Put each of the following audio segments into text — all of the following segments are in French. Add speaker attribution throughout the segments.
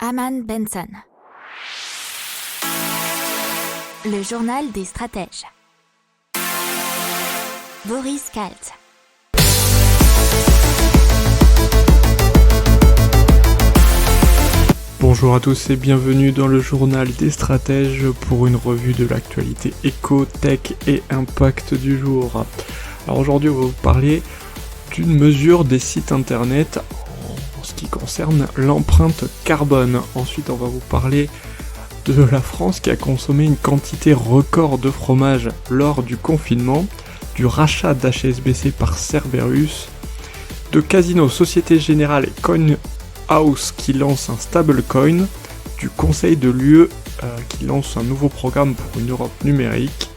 Speaker 1: Aman Benson. Le journal des stratèges. Boris Kalt.
Speaker 2: Bonjour à tous et bienvenue dans le journal des stratèges pour une revue de l'actualité éco, tech et impact du jour. Alors aujourd'hui on va vous parler d'une mesure des sites internet en ce qui concerne l'empreinte carbone. Ensuite on va vous parler de la France qui a consommé une quantité record de fromage lors du confinement, du rachat d'HSBC par Cerberus, de Casino, Société Générale et CoinHouse qui lance un stablecoin, du Conseil de l'UE qui lance un nouveau programme pour une Europe numérique.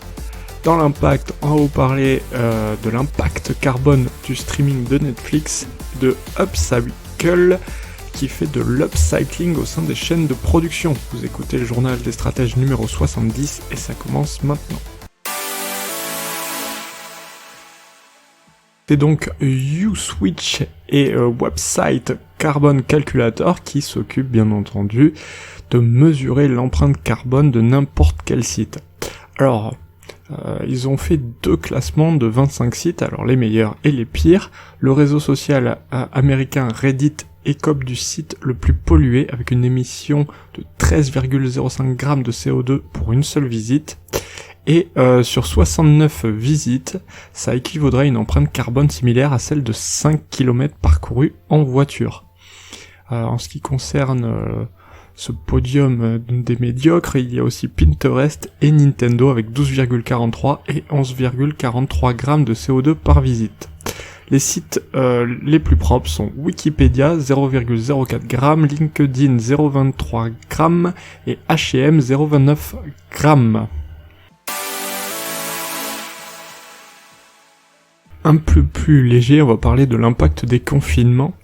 Speaker 2: Dans l'impact, on va vous parler de l'impact carbone du streaming de Netflix, de Upcycle qui fait de l'upcycling au sein des chaînes de production. Vous écoutez le journal des stratèges numéro 70 et ça commence maintenant. C'est donc Uswitch et Website Carbon Calculator qui s'occupent bien entendu de mesurer l'empreinte carbone de n'importe quel site. Alors, ils ont fait 2 classements de 25 sites, alors les meilleurs et les pires. Le réseau social américain Reddit écope du site le plus pollué avec une émission de 13,05 grammes de CO2 pour une seule visite. Et sur 69 visites, ça équivaudrait à une empreinte carbone similaire à celle de 5 km parcourus en voiture. En ce qui concerne ce podium des médiocres, il y a aussi Pinterest et Nintendo avec 12,43 et 11,43 grammes de CO2 par visite. Les sites les plus propres sont Wikipédia 0,04 grammes, LinkedIn 0,23 grammes et H&M 0,29 grammes. Un peu plus léger, on va parler de l'impact des confinements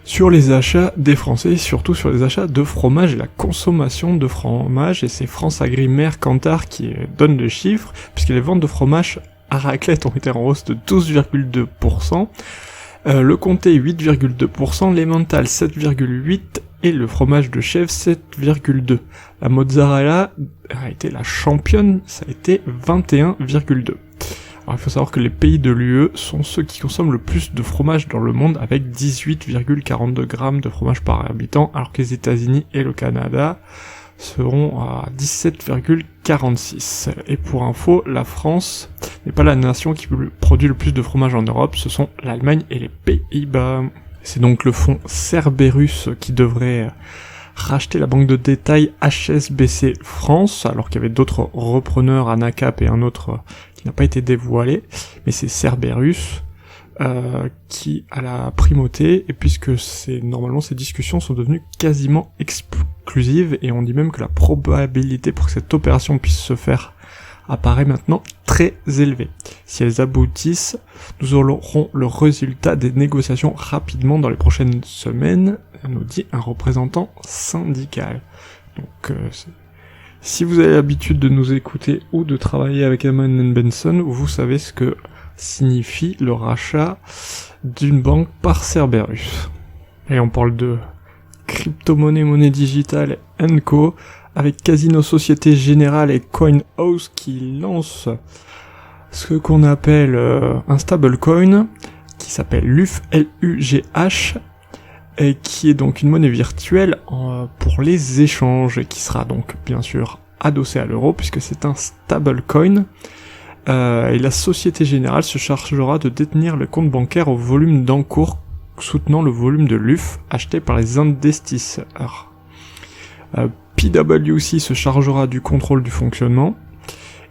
Speaker 2: sur les achats des Français, et surtout sur les achats de fromage et la consommation de fromage, et c'est France Agri Mercantile qui donne le chiffre, puisque les ventes de fromage à raclette ont été en hausse de 12,2%, le comté 8,2%, l'emmental 7,8% et le fromage de chèvre 7,2%. La mozzarella a été la championne, ça a été 21,2%. Alors il faut savoir que les pays de l'UE sont ceux qui consomment le plus de fromage dans le monde avec 18,42 grammes de fromage par habitant, alors que les États-Unis et le Canada seront à 17,46. Et pour info, la France n'est pas la nation qui produit le plus de fromage en Europe, ce sont l'Allemagne et les Pays-Bas. C'est donc le fonds Cerberus qui devrait racheter la banque de détail HSBC France, alors qu'il y avait d'autres repreneurs, Anacap et un autre qui n'a pas été dévoilé, mais c'est Cerberus qui a la primauté, et puisque normalement ces discussions sont devenues quasiment exclusives, et on dit même que la probabilité pour que cette opération puisse se faire apparaît maintenant très élevée. Si elles aboutissent, nous aurons le résultat des négociations rapidement dans les prochaines semaines, nous dit un représentant syndical. Donc si vous avez l'habitude de nous écouter ou de travailler avec Aman Benson, vous savez ce que signifie le rachat d'une banque par Cerberus. Et on parle de crypto-monnaie, monnaie digitale & Co, avec Casino, Société Générale et CoinHouse qui lancent ce qu'on appelle un stablecoin qui s'appelle LUGH, L-U-G-H, et qui est donc une monnaie virtuelle pour les échanges, et qui sera donc bien sûr adossée à l'euro puisque c'est un stablecoin. Et la Société Générale se chargera de détenir le compte bancaire au volume d'encours soutenant le volume de LUGH acheté par les investisseurs. PwC se chargera du contrôle du fonctionnement,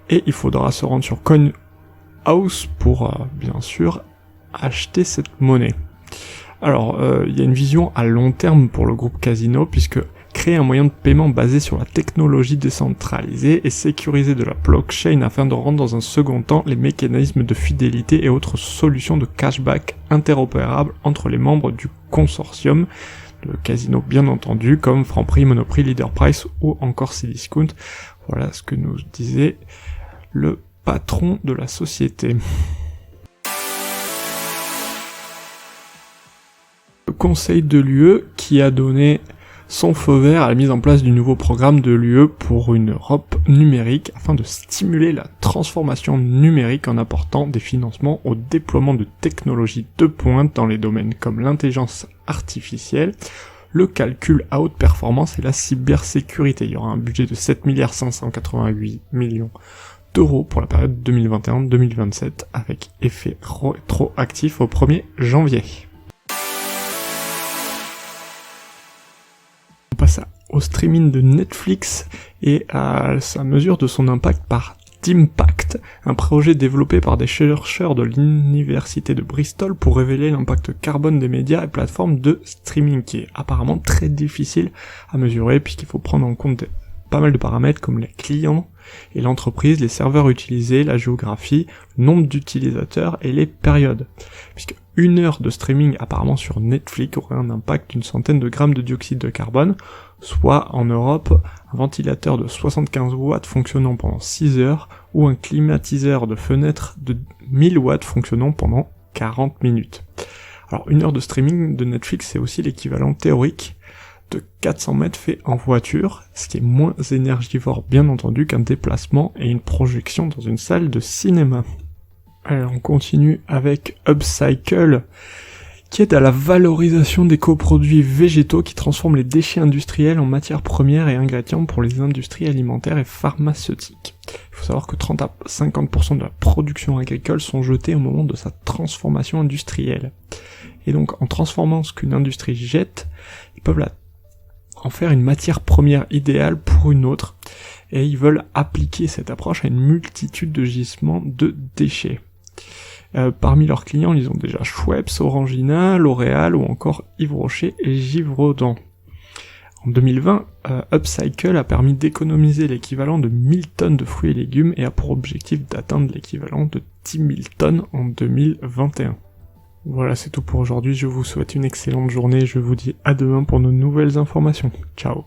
Speaker 2: et il faudra se rendre sur CoinHouse pour bien sûr acheter cette monnaie. Alors, il y a une vision à long terme pour le groupe Casino, puisque créer un moyen de paiement basé sur la technologie décentralisée et sécurisée de la blockchain afin de rendre dans un second temps les mécanismes de fidélité et autres solutions de cashback interopérables entre les membres du consortium de Casino bien entendu, comme Franprix, Monoprix, Leaderprice ou encore Cdiscount. Voilà ce que nous disait le patron de la société. Le Conseil de l'UE qui a donné son feu vert à la mise en place du nouveau programme de l'UE pour une Europe numérique afin de stimuler la transformation numérique en apportant des financements au déploiement de technologies de pointe dans les domaines comme l'intelligence artificielle, le calcul à haute performance et la cybersécurité. Il y aura un budget de 7 588 000 000 d'euros pour la période 2021-2027 avec effet rétroactif au 1er janvier. On passe au streaming de Netflix et à sa mesure de son impact par D'Impact, un projet développé par des chercheurs de l'université de Bristol pour révéler l'impact carbone des médias et plateformes de streaming, qui est apparemment très difficile à mesurer puisqu'il faut prendre en compte pas mal de paramètres comme les clients et l'entreprise, les serveurs utilisés, la géographie, le nombre d'utilisateurs et les périodes. Puisque 1 heure de streaming apparemment sur Netflix aurait un impact d'une centaine de grammes de dioxyde de carbone, soit en Europe un ventilateur de 75 watts fonctionnant pendant 6 heures ou un climatiseur de fenêtre de 1000 watts fonctionnant pendant 40 minutes. Alors 1 heure de streaming de Netflix c'est aussi l'équivalent théorique de 400 mètres fait en voiture, ce qui est moins énergivore bien entendu qu'un déplacement et une projection dans une salle de cinéma. Alors on continue avec Upcycle, qui aide à la valorisation des coproduits végétaux qui transforment les déchets industriels en matières premières et ingrédients pour les industries alimentaires et pharmaceutiques. Il faut savoir que 30 à 50% de la production agricole sont jetés au moment de sa transformation industrielle. Et donc en transformant ce qu'une industrie jette, ils peuvent en faire une matière première idéale pour une autre, et ils veulent appliquer cette approche à une multitude de gisements de déchets. Parmi leurs clients, ils ont déjà Schweppes, Orangina, L'Oréal ou encore Yves Rocher et Givaudan. En 2020, Upcycle a permis d'économiser l'équivalent de 1000 tonnes de fruits et légumes et a pour objectif d'atteindre l'équivalent de 10 000 tonnes en 2021. Voilà, c'est tout pour aujourd'hui, je vous souhaite une excellente journée et je vous dis à demain pour de nouvelles informations. Ciao.